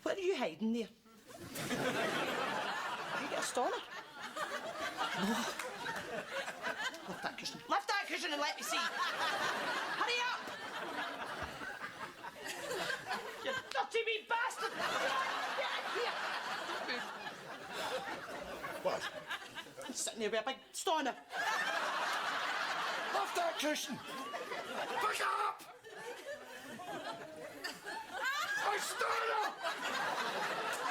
What are you hiding there? Have you got a stoner? No. Lift that cushion. Lift that cushion and let me see. Hurry up! You dirty wee bastard! Get in here! What? I'm sitting there with a big stoner. Lift that cushion! Pick up! I stoner!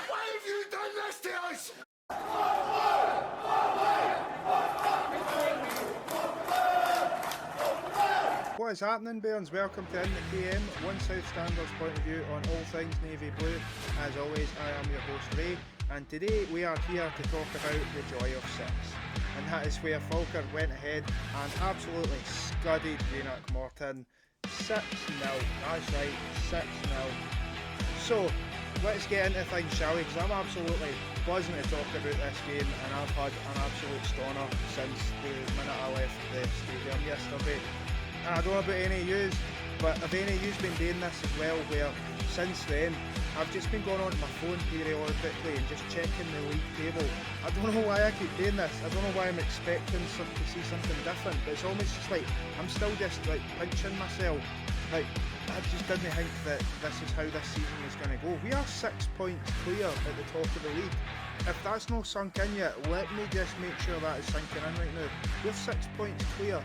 Why have you done this to us? What is happening, Bairns? Welcome to In the KM, One South Standards point of view on all things navy blue. As always, I am your host Ray, and today we are here to talk about the joy of 6. And that is where Falkirk went ahead and absolutely scudded Greenock Morton 6-0. That's right, 6-0. So, let's get into things, shall we? Because I'm absolutely buzzing to talk about this game, and I've had an absolute stoner since the minute I left the stadium yesterday. And I don't know about any of yous, but have any of yous been doing this as well, where since then I've just been going onto my phone periodically and just checking the league table. I don't know why I keep doing this. I don't know why I'm expecting to see something different, but it's almost just like I'm still just like pinching myself. Like, I just didn't think that this is how this season was going to go. We are 6 points clear at the top of the league. If that's not sunk in yet, let me just make sure that is sinking in right now. We're 6 points clear.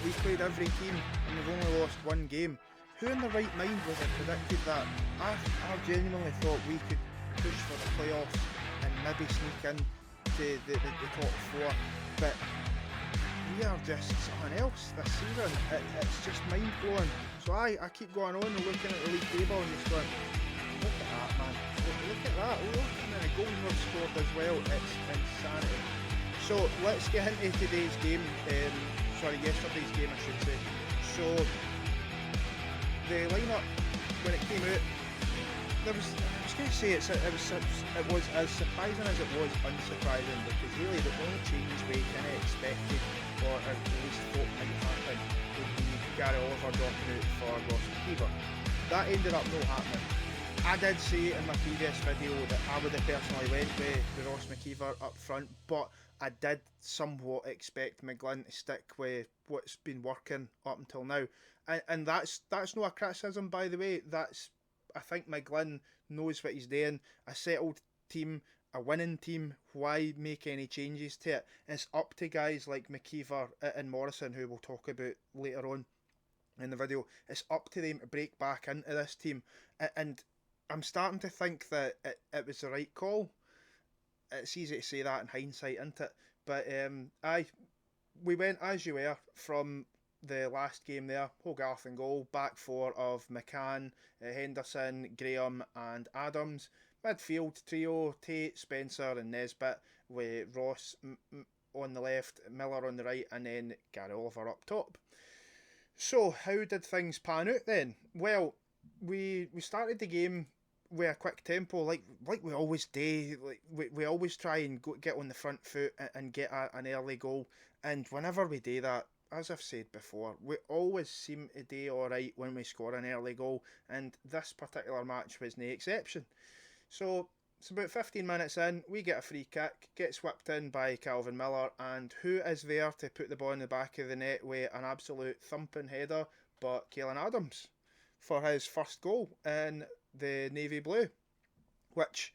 We played every team and we've only lost one game. Who in the right mind would have predicted that? I genuinely thought we could push for the playoffs and maybe sneak in to the top 4, but we are just something else this season. It's just mind blowing. So I keep going on and looking at the league table and just going, look at that, man. Look at that. Look at the goals we've scored as well. It's insanity. So let's get into today's game. Yesterday's game, I should say. So the lineup, when it came out, I was going to say it was as surprising as it was unsurprising, because really the only changes we kind of expected, or at least thought might happen, would be Gary Oliver dropping out for Ross McKeever. That ended up not happening. I did say in my previous video that I would have personally went with Ross McKeever up front, but I did somewhat expect McGlynn to stick with what's been working up until now. And that's not a criticism, by the way. I think McGlynn knows what he's doing. A settled team, a winning team, why make any changes to it? It's up to guys like McKeever and Morrison, who we'll talk about later on in the video. It's up to them to break back into this team. And I'm starting to think that it was the right call. It's easy to say that in hindsight, isn't it? But we went as you were from the last game there. Hogarth and goal, back 4 of McCann, Henderson, Graham and Adams. Midfield trio, Tate, Spencer and Nesbitt, with Ross on the left, Miller on the right, and then Gary Oliver up top. So how did things pan out then? Well, we started the game with a quick tempo, like we always do. Like we always try and get on the front foot and get an early goal. And whenever we do that, as I've said before, we always seem to do alright when we score an early goal. And this particular match was no exception. So it's about 15 minutes in, we get a free kick, gets whipped in by Calvin Miller, and who is there to put the ball in the back of the net with an absolute thumping header but Caelan Adams for his first goal in the navy blue, which,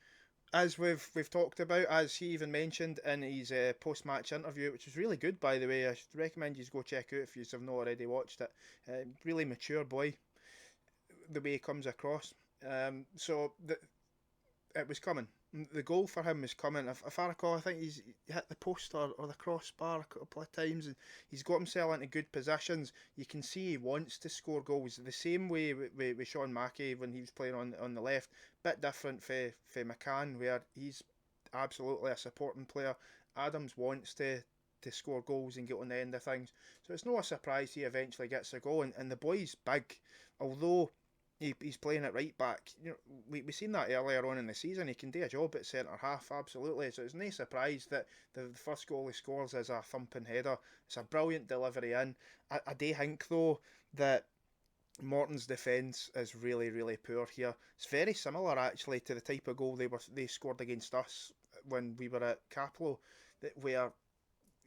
as we've talked about, as he even mentioned in his post-match interview, which was really good, by the way. I should recommend you go check out if you have not already watched it. Really mature boy, the way he comes across. It was coming. The goal for him was coming. If I recall, I think he's hit the post or the crossbar a couple of times, and he's got himself into good positions. You can see he wants to score goals. The same way with Sean Mackey when he was playing on the left. Bit different for McCann, where he's absolutely a supporting player. Adams wants to score goals and get on the end of things. So it's not a surprise he eventually gets a goal. And the boy's big. Although he's playing at right back. We seen that earlier on in the season. He can do a job at centre half, absolutely. So it's no surprise that the first goal he scores is a thumping header. It's a brilliant delivery in. I do think though that Morton's defence is really, really poor here. It's very similar actually to the type of goal they scored against us when we were at Capello, where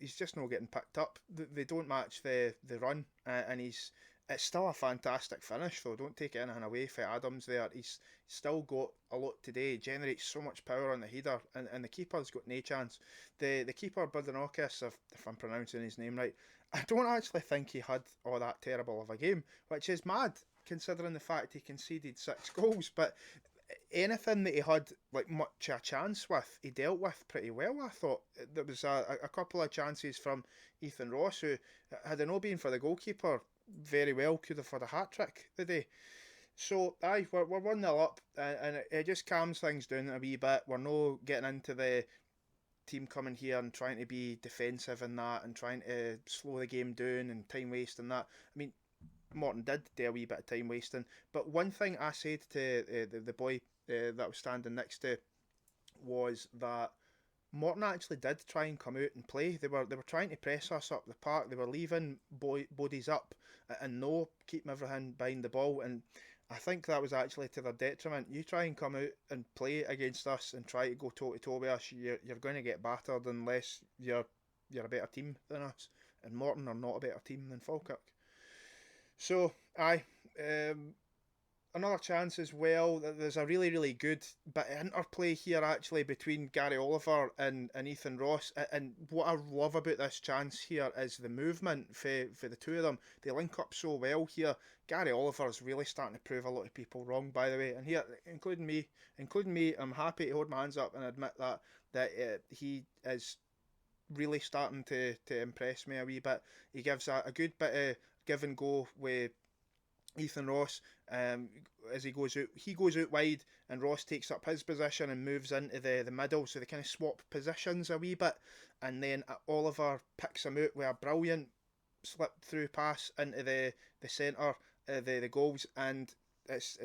he's just not getting picked up. They don't match the run, and it's still a fantastic finish though. Don't take anything away from Adams there. He's still got a lot today. He generates so much power on the header, and the keeper's got no chance. The keeper Budanokis, if I'm pronouncing his name right, I don't actually think he had all that terrible of a game, which is mad considering the fact he conceded 6 goals. But anything that he had like much a chance with, he dealt with pretty well. I thought there was a couple of chances from Ethan Ross, who, had it not been for the goalkeeper, very well could have had a hat trick today. So aye, we're 1-0 up, and it just calms things down a wee bit. We're no getting into the team coming here and trying to be defensive and that, and trying to slow the game down and time waste and that. I mean, Morton did do a wee bit of time wasting, but one thing I said to the boy that I was standing next to was that Morton actually did try and come out and play. They were trying to press us up the park. They were leaving bodies up and no keeping everything behind the ball, and I think that was actually to their detriment. You try and come out and play against us and try to go toe to toe with us, you're going to get battered unless you're a better team than us. And Morton are not a better team than Falkirk. So aye, another chance as well. There's a really, really good bit of interplay here actually between Gary Oliver and Ethan Ross. And what I love about this chance here is the movement for the two of them. They link up so well here. Gary Oliver is really starting to prove a lot of people wrong, by the way. And here, including me, I'm happy to hold my hands up and admit that he is really starting to impress me a wee bit. He gives a good bit of give and go with Ethan Ross as he goes out wide, and Ross takes up his position and moves into the middle, so they kind of swap positions a wee bit, and then Oliver picks him out with a brilliant slip through pass into the centre, the goals, and it's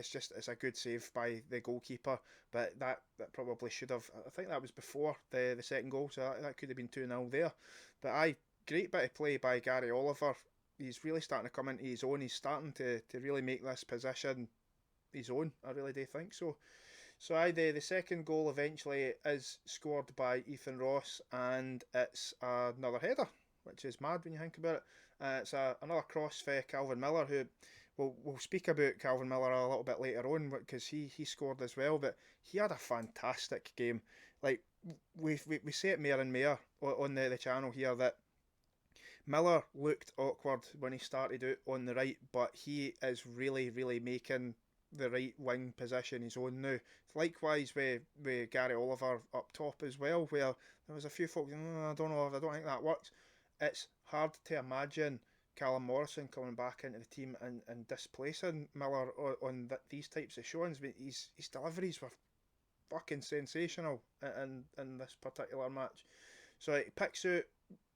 a good save by the goalkeeper. But that probably should have, I think that was before the second goal, so that could have been 2-0 there. But aye, great bit of play by Gary Oliver. He's really starting to come into his own. He's starting to really make this position his own. I really do think so. So aye, the second goal eventually is scored by Ethan Ross, and it's another header, which is mad when you think about it. It's another cross for Calvin Miller, who we'll speak about Calvin Miller a little bit later on, because he scored as well, but he had a fantastic game. Like, we say it more and more on the channel here that Miller looked awkward when he started out on the right, but he is really, really making the right wing position his own now. Likewise with Gary Oliver up top as well, where there was a few folk, I don't know, I don't think that works. It's hard to imagine Callum Morrison coming back into the team and displacing Miller on these types of showings. His deliveries were fucking sensational in this particular match. So he picks out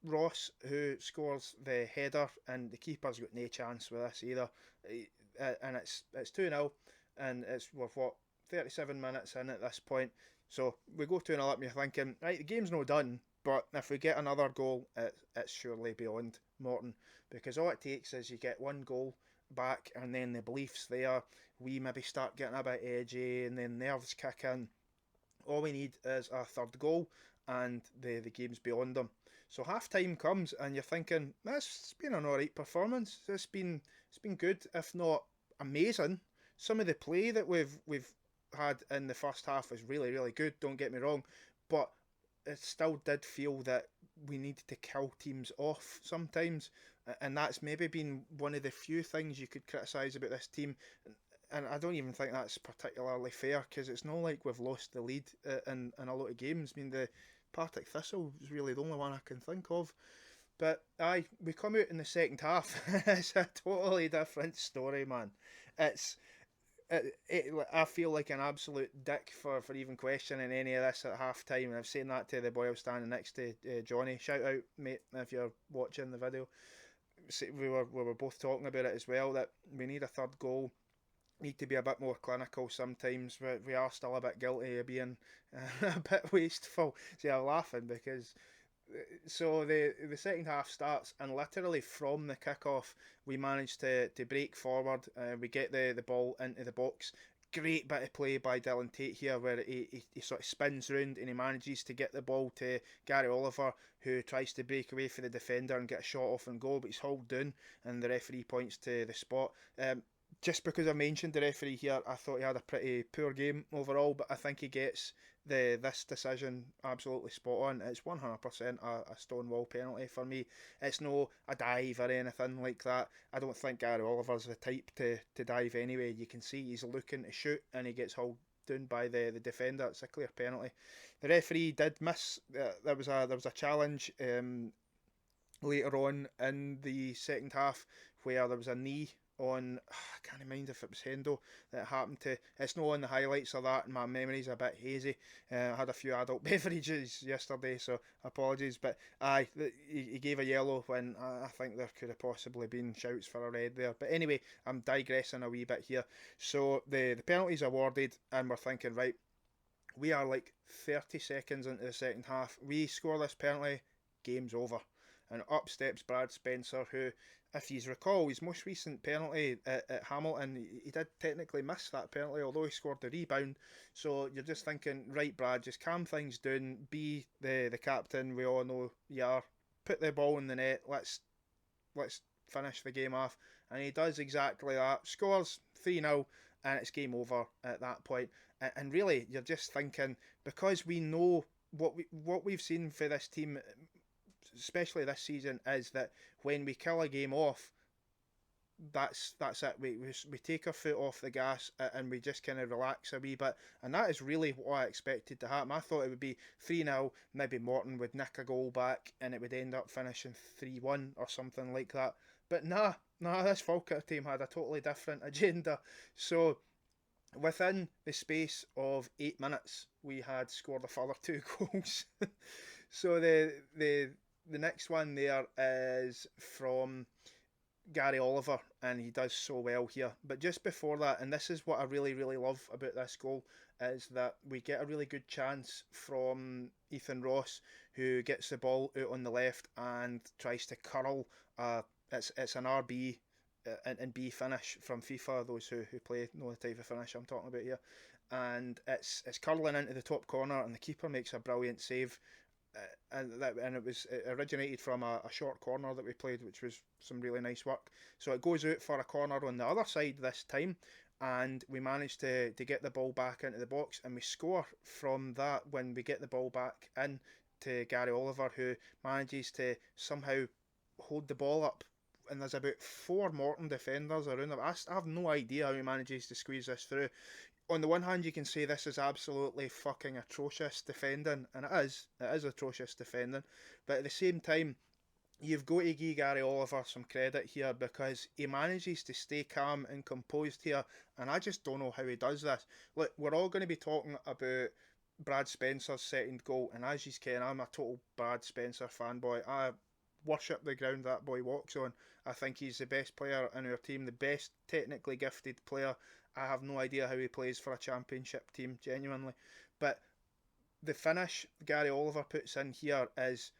Ross, who scores the header, and the keeper's got no chance with this either. And it's 2-0, and we're 37 minutes in at this point. So we go 2-0 up, and you're thinking, right, the game's no done, but if we get another goal, it's surely beyond Morton, because all it takes is you get one goal back, and then the belief's there. We maybe start getting a bit edgy, and then nerves kick in. All we need is a third goal, and the game's beyond them. So half time comes, and you're thinking, it's been an alright performance. It's been good, if not amazing. Some of the play that we've had in the first half was really, really good, don't get me wrong, but it still did feel that we needed to kill teams off sometimes, and that's maybe been one of the few things you could criticise about this team. And I don't even think that's particularly fair, because it's not like we've lost the lead in a lot of games. I mean, the Partick Thistle is really the only one I can think of. But aye, we come out in the second half. It's a totally different story, man. I feel like an absolute dick for even questioning any of this at half time. And I've said that to the boy I was standing next to, Johnny. Shout out, mate, if you're watching the video. We were both talking about it as well, that we need a third goal. need to be a bit more clinical sometimes. We are still a bit guilty of being a bit wasteful. See, I'm laughing because so the second half starts, and literally from the kickoff we manage to break forward. We get the ball into the box. Great bit of play by Dylan Tate here, where he sort of spins round and he manages to get the ball to Gary Oliver, who tries to break away for the defender and get a shot off and goal, but he's hauled down, and the referee points to the spot. Just because I mentioned the referee here, I thought he had a pretty poor game overall, but I think he gets this decision absolutely spot on. It's 100% a stonewall penalty for me. It's no a dive or anything like that. I don't think Gary Oliver's the type to dive anyway. You can see he's looking to shoot and he gets hauled down by the defender. It's a clear penalty. The referee did miss. There was a challenge later on in the second half where there was a knee on, I can't mind if it was Hendo that happened to. It's not on the highlights of that, and my memory's a bit hazy. I had a few adult beverages yesterday, so apologies. But aye, he gave a yellow when I think there could have possibly been shouts for a red there. But anyway, I'm digressing a wee bit here. So the penalty's awarded, and we're thinking, right, we are like 30 seconds into the second half. We score this penalty, game's over. And up steps Brad Spencer, who, if you recall, his most recent penalty at Hamilton, he did technically miss that penalty, although he scored the rebound. So you're just thinking, right, Brad, just calm things down, be the captain, we all know you are, put the ball in the net, let's finish the game off. And he does exactly that, scores 3-0, and it's game over at that point. And really, you're just thinking, because we know what we've seen for this team, especially this season, is that when we kill a game off, that's it. We take our foot off the gas and we just kind of relax a wee bit, and that is really what I expected to happen. I thought it would be 3-0, maybe Morton would nick a goal back and it would end up finishing 3-1 or something like that. But nah, this Falkirk team had a totally different agenda. So within the space of 8 minutes, we had scored a further 2 goals. So the next one there is from Gary Oliver, and he does so well here. But just before that, and this is what I really, really love about this goal, is that we get a really good chance from Ethan Ross, who gets the ball out on the left and tries to curl. It's an RB and B finish from FIFA. Those who play know the type of finish I'm talking about here. And it's curling into the top corner, and the keeper makes a brilliant save. And it originated from a short corner that we played, which was some really nice work. So it goes out for a corner on the other side this time, and we managed to get the ball back into the box, and we score from that when we get the ball back in to Gary Oliver, who manages to somehow hold the ball up. And there's about 4 Morton defenders around him. I have no idea how he manages to squeeze this through. On the one hand, you can say this is absolutely fucking atrocious defending, and it is atrocious defending, but at the same time, you've got to give Gary Oliver some credit here, because he manages to stay calm and composed here, and I just don't know how he does this. Look, we're all going to be talking about Brad Spencer's second goal, and as you can, I'm a total Brad Spencer fanboy. I worship the ground that boy walks on. I think he's the best player in our team, the best technically gifted player. I have no idea how he plays for a championship team, genuinely. But the finish Gary Oliver puts in here is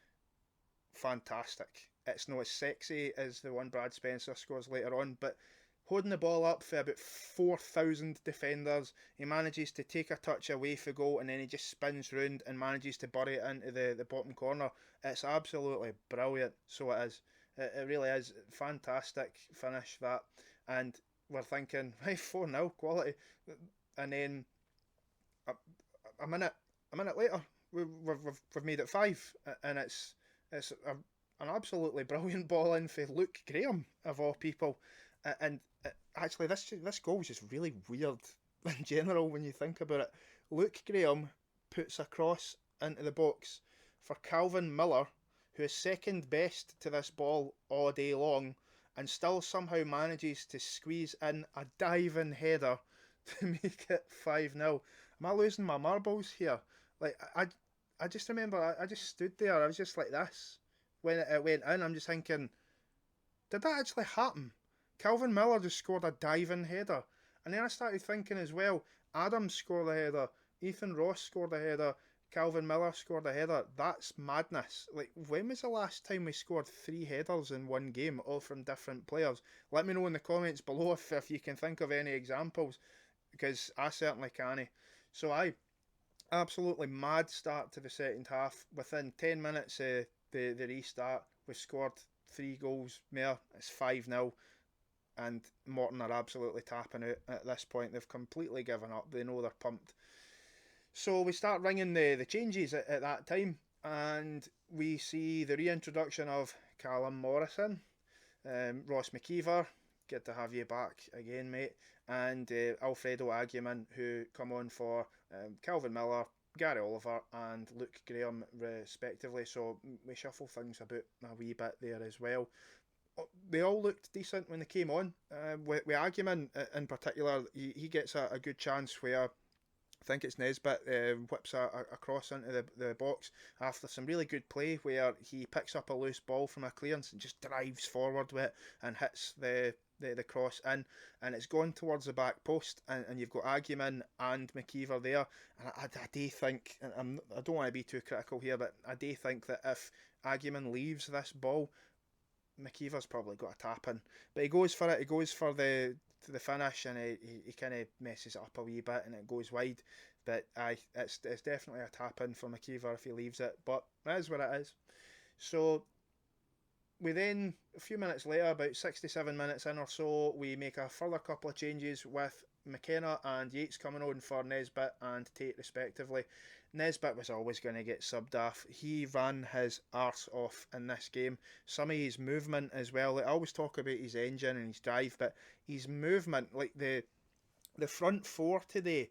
fantastic. It's not as sexy as the one Brad Spencer scores later on, but holding the ball up for about 4,000 defenders, he manages to take a touch away for goal, and then he just spins round and manages to bury it into the bottom corner. It's absolutely brilliant. So it is. It really is. Fantastic finish, that. And we're thinking, right, 4-0 quality, and then a minute later, we've made it 5, and it's an absolutely brilliant ball in for Luke Graham, of all people. And actually, this goal is just really weird in general when you think about it. Luke Graham puts a cross into the box for Calvin Miller, who is second best to this ball all day long, and still somehow manages to squeeze in a diving header to make it 5-0. Am I losing my marbles here? Like, I just remember, I just stood there, I was just like this when it went in. I'm just thinking, did that actually happen? Calvin Miller just scored a diving header, And then I started thinking as well, Adams scored a header, Ethan Ross scored a header, Calvin Miller scored a header. That's madness. Like, when was the last time we scored 3 headers in one game, all from different players? Let me know in the comments below if you can think of any examples, because I certainly can't. So absolutely mad start to the second half. Within 10 minutes of the restart, we scored 3 goals more. It's 5-0. And Morton are absolutely tapping out at this point. They've completely given up. They know they're pumped. So we start ringing the changes at that time, and we see the reintroduction of Callum Morrison, Ross McKeever, good to have you back again, mate, and Alfredo Aguiman, who come on for Calvin Miller, Gary Oliver and Luke Graham respectively. So we shuffle things about a wee bit there as well. They all looked decent when they came on. With Aguiman in particular, he gets a good chance where I think it's Nesbitt whips a cross into the box after some really good play where he picks up a loose ball from a clearance and just drives forward with it and hits the cross in, and it's gone towards the back post, and you've got Aguiman and McKeever there. And I do think, and I don't want to be too critical here, but I do think that if Aguiman leaves this ball, McKeever's probably got a tap in, but he goes for it. He goes for the finish, and he kind of messes it up a wee bit, and it goes wide. But it's definitely a tap in for McKeever if he leaves it. But that is what it is. So we then, a few minutes later, about 67 minutes in or so, we make a further couple of changes with McKenna and Yates coming on for Nesbitt and Tate respectively. Nesbitt was always going to get subbed off. He ran his arse off in this game. Some of his movement as well. I always talk about his engine and his drive, but his movement, like the front four today,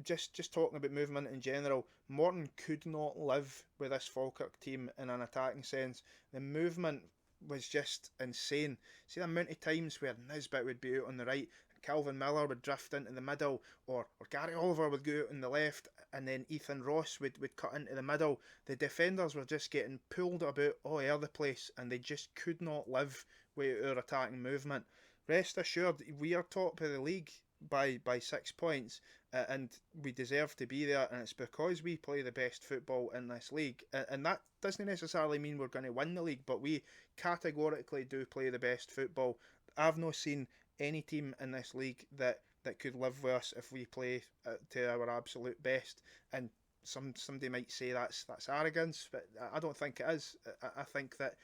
just talking about movement in general, Morton could not live with this Falkirk team in an attacking sense. The movement was just insane. See the amount of times where Nesbitt would be out on the right, Calvin Miller would drift into the middle, or Gary Oliver would go out on the left, and then Ethan Ross would cut into the middle. The defenders were just getting pulled about all over the place, and they just could not live with our attacking movement. Rest assured, we are top of the league by 6 points, and we deserve to be there, and it's because we play the best football in this league. And that doesn't necessarily mean we're going to win the league, but we categorically do play the best football. I've not seen any team in this league that could live with us if we play to our absolute best. And somebody might say that's arrogance, but I don't think it is. I think that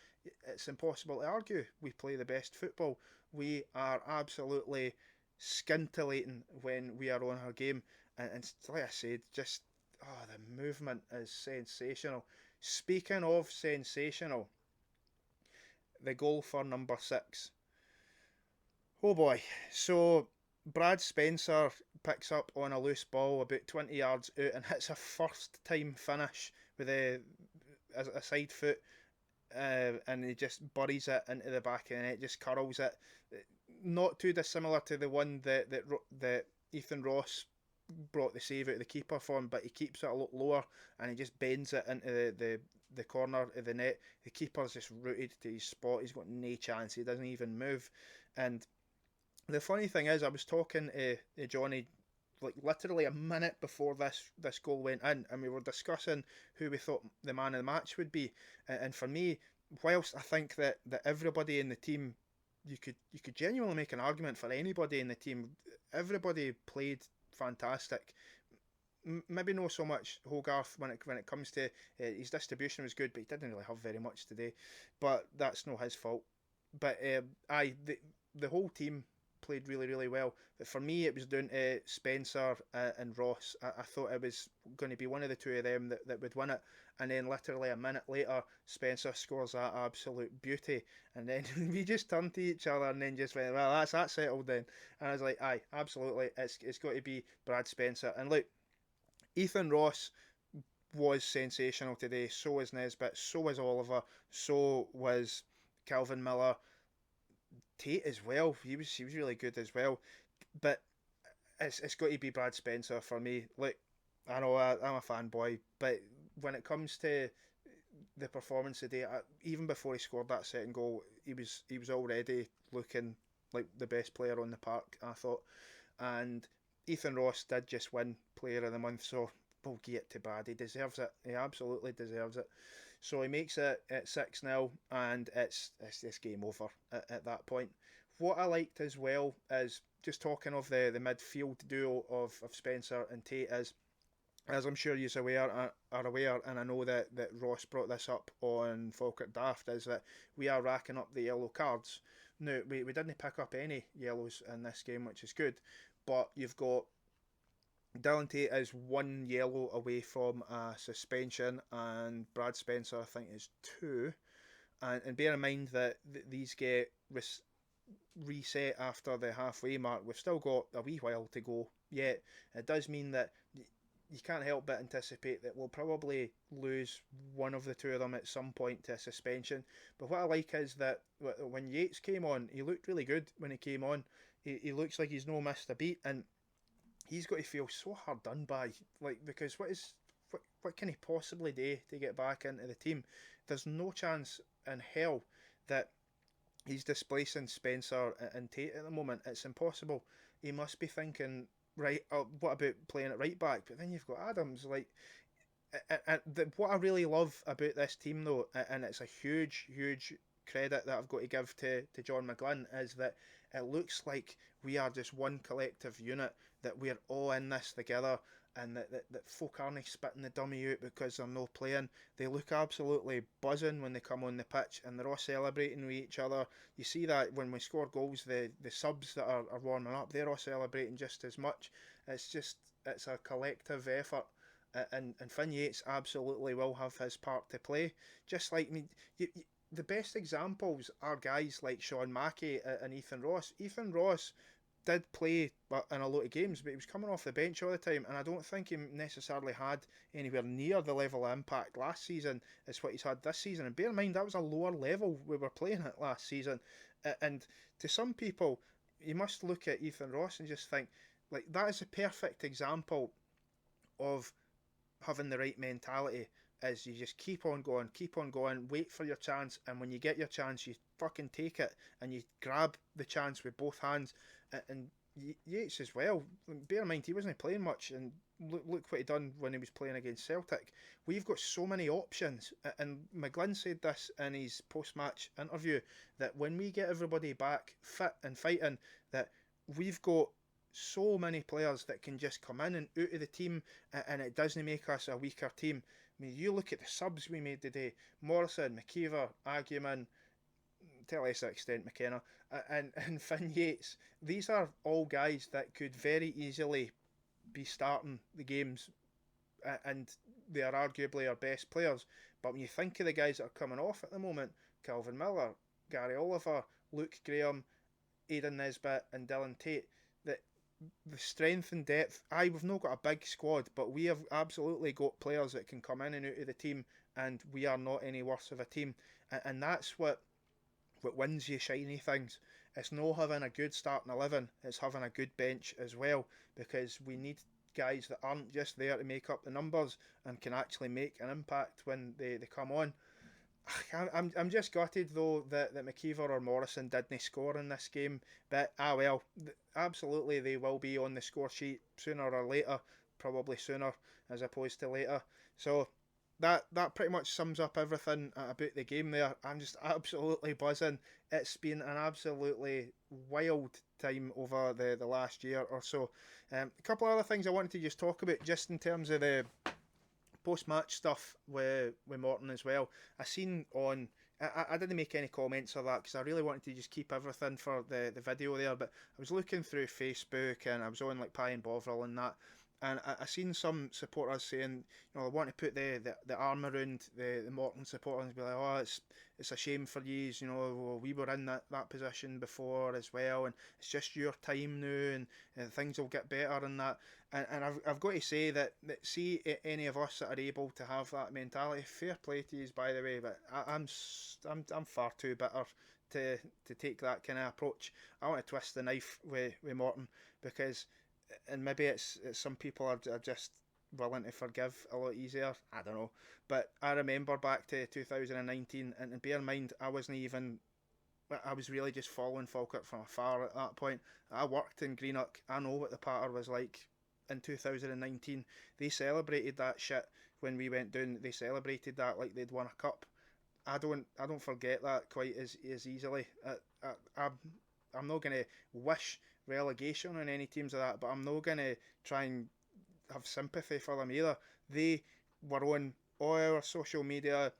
it's impossible to argue we play the best football. We are absolutely scintillating when we are on our game, and like I said, just the movement is sensational. Speaking of sensational, the goal for number 6. Oh boy. So Brad Spencer picks up on a loose ball about 20 yards out and hits a first time finish with a side foot, and he just buries it into the back of the net, just curls it. Not too dissimilar to the one that Ethan Ross brought the save out of the keeper from, but he keeps it a lot lower and he just bends it into the corner of the net. The keeper's just rooted to his spot. He's got no chance. He doesn't even move. And the funny thing is, I was talking to Johnny like literally a minute before this goal went in, and we were discussing who we thought the man of the match would be. And for me, whilst I think that everybody in the team, you could genuinely make an argument for anybody in the team. Everybody played fantastic. Maybe not so much Hogarth when it comes to his distribution was good, but he didn't really have very much today. But that's not his fault. But the whole team played really, really well. But for me, it was down to Spencer and Ross. I thought it was going to be one of the two of them that would win it. And then literally a minute later, Spencer scores that absolute beauty. And then we just turned to each other and then just went, well, that's that settled then. And I was like, aye, absolutely. It's got to be Brad Spencer. And look, Ethan Ross was sensational today. So was Nesbitt. So was Oliver. So was Calvin Miller. Tate as well. He was really good as well. But it's got to be Brad Spencer for me. Like, I know I'm a fanboy, but when it comes to the performance today, even before he scored that second goal, he was already looking like the best player on the park, I thought. and Ethan Ross did just win Player of the Month, so we'll give it to Brad. He deserves it. He absolutely deserves it. So he makes it at 6-0, and it's this game over at that point. What I liked as well is, just talking of the midfield duo of Spencer and Tate, is, as I'm sure you're are aware, and I know that Ross brought this up on Falkirk Daft, is that we are racking up the yellow cards. Now, we didn't pick up any yellows in this game, which is good, but you've got Dylan Tate is 1 yellow away from a suspension, and Brad Spencer, I think, is 2. And bear in mind that these get reset after the halfway mark. We've still got a wee while to go yet. It does mean that you can't help but anticipate that we'll probably lose one of the two of them at some point to a suspension. But what I like is that when Yates came on, he looked really good when he came on. He looks like he's no missed a beat, and he's got to feel so hard done by, like, because what can he possibly do to get back into the team? There's no chance in hell that he's displacing Spencer and Tate at the moment. It's impossible. He must be thinking, right, what about playing at right back? But then you've got Adams. Like, what I really love about this team, though, and it's a huge credit that I've got to give to John McGlynn, is that it looks like we are just one collective unit, that we're all in this together, and that folk aren't spitting the dummy out because they're not playing. They look absolutely buzzing when they come on the pitch, and they're all celebrating with each other. You see that when we score goals, the subs that are warming up, they're all celebrating just as much. It's a collective effort, and Finn Yates absolutely will have his part to play. Just like me, the best examples are guys like Sean Mackey and Ethan Ross. Ethan Ross did play in a lot of games, but he was coming off the bench all the time, and I don't think he necessarily had anywhere near the level of impact last season as what he's had this season. And bear in mind, that was a lower level we were playing at last season. And to some people, you must look at Ethan Ross and just think, like, that is a perfect example of having the right mentality. Is you just keep on going, wait for your chance, and when you get your chance, you fucking take it, and you grab the chance with both hands. And Yates as well, bear in mind, he wasn't playing much, and look what he done when he was playing against Celtic. We've got so many options, and McGlynn said this in his post-match interview, that when we get everybody back fit and fighting, that we've got so many players that can just come in and out of the team, and it doesn't make us a weaker team. I mean, you look at the subs we made today: Morrison, McKeever, Arguman, to a lesser extent McKenna, and Finn Yates. These are all guys that could very easily be starting the games, and they are arguably our best players. But when you think of the guys that are coming off at the moment, Calvin Miller, Gary Oliver, Luke Graham, Aidan Nesbitt and Dylan Tate, that the strength and depth, we've not got a big squad, but we have absolutely got players that can come in and out of the team, and we are not any worse of a team. And that's what wins you shiny things. It's not having a good starting 11, it's having a good bench as well, because we need guys that aren't just there to make up the numbers and can actually make an impact when they come on. I'm just gutted though that McKeever or Morrison didn't score in this game, but well, absolutely they will be on the score sheet sooner or later, probably sooner as opposed to later. So that pretty much sums up everything about the game there. I'm just absolutely buzzing. It's been an absolutely wild time over the last year or so. A couple of other things I wanted to just talk about, just in terms of the post-match stuff with Morton as well. I seen on, I didn't make any comments of that because I really wanted to just keep everything for the video there, but I was looking through Facebook and I was on like Pie and Bovril and that, and I seen some supporters saying, you know, I want to put the arm around the Morton supporters and be like, oh, it's a shame for yous, you know, we were in that position before as well, and it's just your time now, and things will get better and that. And I've got to say that see any of us that are able to have that mentality, fair play to yous, by the way, but I'm far too bitter to take that kind of approach. I want to twist the knife with Morton, because, and maybe it's some people are just willing to forgive a lot easier, I don't know, but I remember back to 2019, and bear in mind I wasn't even I was really just following Falkirk from afar at that point. I worked in Greenock. I know what the patter was like in 2019. They celebrated that shit when we went down. They celebrated that like they'd won a cup. I don't forget that quite as easily. I'm not gonna wish relegation on any teams of that, but I'm not gonna try and have sympathy for them either. They were on all our social media,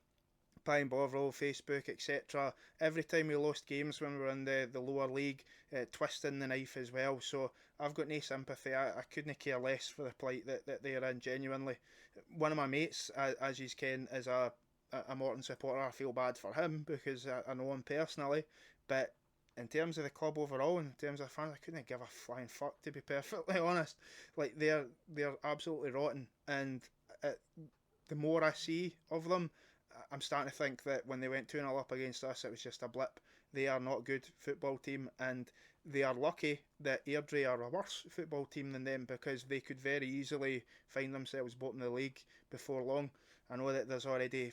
Pine Bovril, Facebook, etc. Every time we lost games when we were in the lower league, twisting the knife as well. So I've got no sympathy. I couldn't care less for the plight that they're in, genuinely. One of my mates, as you can, is a Morton supporter. I feel bad for him because I know him personally. But in terms of the club overall, in terms of fans, I couldn't give a flying fuck, to be perfectly honest. Like, they're absolutely rotten. And the more I see of them, I'm starting to think that when they went 2-0 up against us, it was just a blip. They are not a good football team, and they are lucky that Airdrie are a worse football team than them, because they could very easily find themselves bottom of the league before long. I know that there's already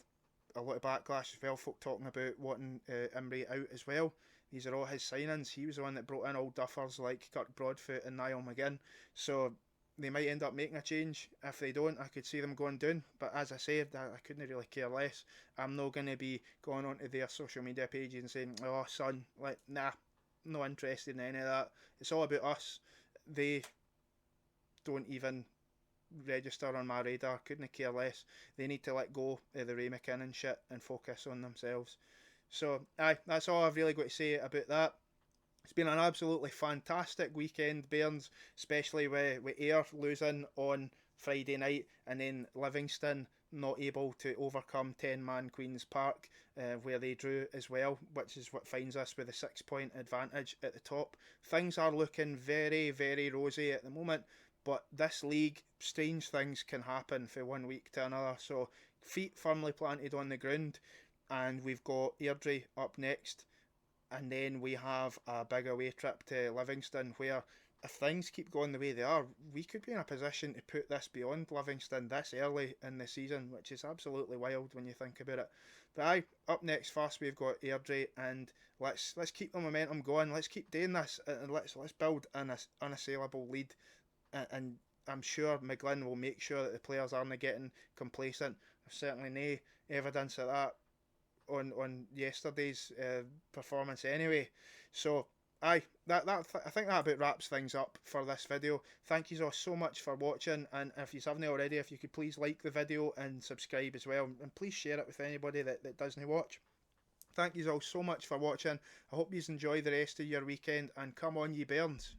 a lot of backlash as well, folk talking about wanting Imrie out as well. These are all his signings. He was the one that brought in old duffers like Kirk Broadfoot and Niall McGinn. So they might end up making a change. If they don't, I could see them going down. But as I said, I couldn't really care less. I'm not going to be going onto their social media pages and saying, oh, son, like, nah, no interested in any of that. It's all about us. They don't even register on my radar. Couldn't care less. They need to let go of the Ray McKinnon shit and focus on themselves. So, aye, that's all I've really got to say about that. It's been an absolutely fantastic weekend, Bairns, especially with Ayr losing on Friday night, and then Livingston not able to overcome 10-man Queen's Park, where they drew as well, which is what finds us with a 6-point advantage at the top. Things are looking very, very rosy at the moment, but this league, strange things can happen from one week to another. So feet firmly planted on the ground, and we've got Airdrie up next. And then we have a big away trip to Livingston, where if things keep going the way they are, we could be in a position to put this beyond Livingston this early in the season, which is absolutely wild when you think about it. But aye, up next first we've got Airdrie, and let's keep the momentum going. Let's keep doing this, and let's build an unassailable lead. And I'm sure McGlynn will make sure that the players aren't getting complacent. There's certainly no evidence of that on yesterday's performance anyway. So aye, I think that about wraps things up for this video. Thank you all so much for watching, and if you haven't already, if you could please like the video and subscribe as well, and please share it with anybody that doesn't watch. Thank you all so much for watching. I hope you enjoy the rest of your weekend, and come on ye Bairns.